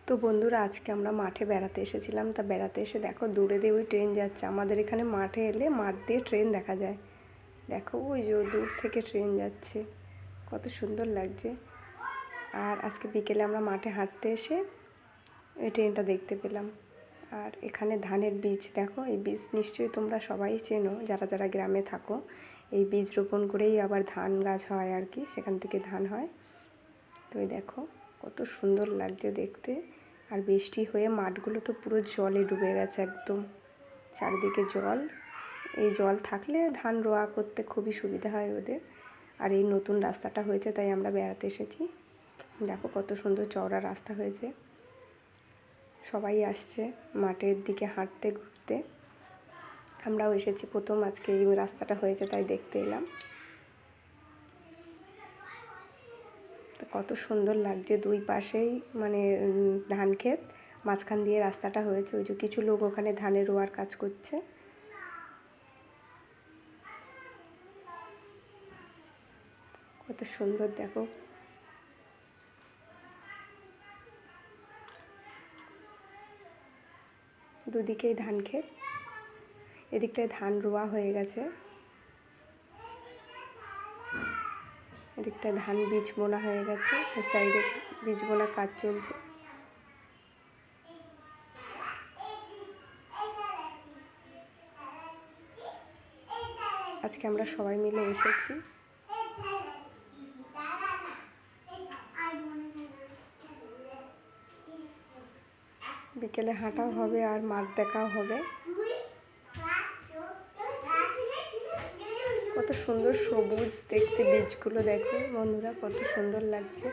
তো বন্ধুরা, আজকে আমরা মাঠে বেড়াতে এসেছিলাম। তা বেড়াতে এসে দেখো দূরে দিয়ে ওই ট্রেন যাচ্ছে। আমাদের এখানে মাঠে এলে মাঠ দিয়ে ট্রেন দেখা যায়। দেখো ওই যে দূর থেকে ট্রেন যাচ্ছে, কত সুন্দর লাগছে। আর আজকে বিকেলে আমরা মাঠে হাঁটতে এসে এই ট্রেনটা দেখতে পেলাম। আর এখানে ধানের বীজ দেখো, এই বীজ নিশ্চয়ই তোমরা সবাই চেনো যারা যারা গ্রামে থাকো। এই বীজ রোপণ করেই আবার ধান গাছ হয় আর কি, সেখান থেকে ধান হয়। তো এই দেখো কত সুন্দর লাগছে দেখতে। আর বৃষ্টি হয়ে মাঠগুলো তো পুরো জলে ডুবে গেছে একদম, চারিদিকে জল। এই জল থাকলে ধান রোয়া করতে খুবই সুবিধা হয় ওদের। আর এই নতুন রাস্তাটা হয়েছে তাই আমরা বেড়াতে এসেছি। দেখো কত সুন্দর চওড়া রাস্তা হয়েছে। সবাই আসছে মাঠের দিকে হাঁটতে ঘুরতে। আমরাও এসেছি প্রথম, আজকে এই রাস্তাটা হয়েছে তাই দেখতে এলাম। তো কত সুন্দর লাগছে, দুই পাশেই মানে ধান ক্ষেত, মাঝখান দিয়ে রাস্তাটা হয়েছে। ওই যে কিছু লোক ওখানে ধানের রোয়ার কাজ করছে। কত সুন্দর দেখো। দুদিকেই ধান ক্ষেত, এদিকটায় ধান রোয়া হয়ে গেছে, এদিকটায় ধান বীজ বোনা হয়ে গেছে, এই সাইডে বীজ বোনা কাজ চলছে। আজকে আমরা সবাই মিলে এসেছি। বিকেলে হাঁটাও হবে আর মাঠ দেখাও হবে। কত সুন্দর সবুজ দেখতে বীজগুলো, দেখো বন্ধুরা কত সুন্দর লাগছে।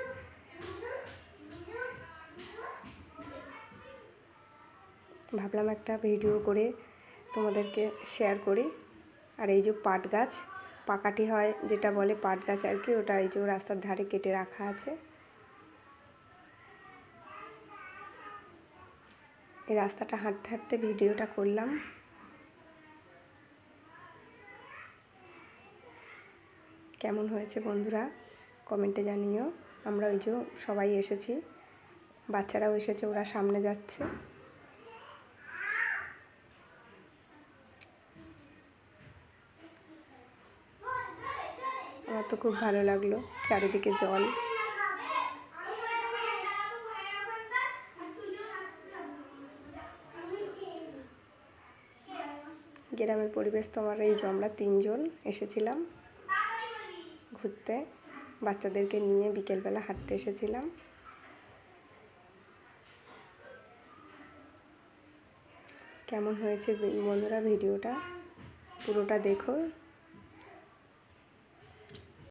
ভাবলাম একটা ভিডিও করে তোমাদেরকে শেয়ার করি। আর এই যে পাট গাছ, পাকাঠি হয় যেটা বলে পাট গাছ আর কি, ওটা এই যে রাস্তার ধারে কেটে রাখা আছে। এই রাস্তাটা হাঁটতে হাঁটতে ভিডিওটা করলাম। কেমন হয়েছে বন্ধুরা কমেন্টে জানিও। আমরা ওই যে সবাই এসেছি, বাচ্চারাও এসেছে, ওরা সামনে যাচ্ছে। আমার তো খুব ভালো লাগলো, চারিদিকে জল। গ্রামের পরিবেশ তো আমার। এই যে আমরা 3 জন এসেছিলাম ঘুরতে, বাচ্চাদেরকে নিয়ে বিকেলবেলা হাঁটতে এসেছিলাম। কেমন হয়েছে বন্ধুরা ভিডিওটা পুরোটা দেখো।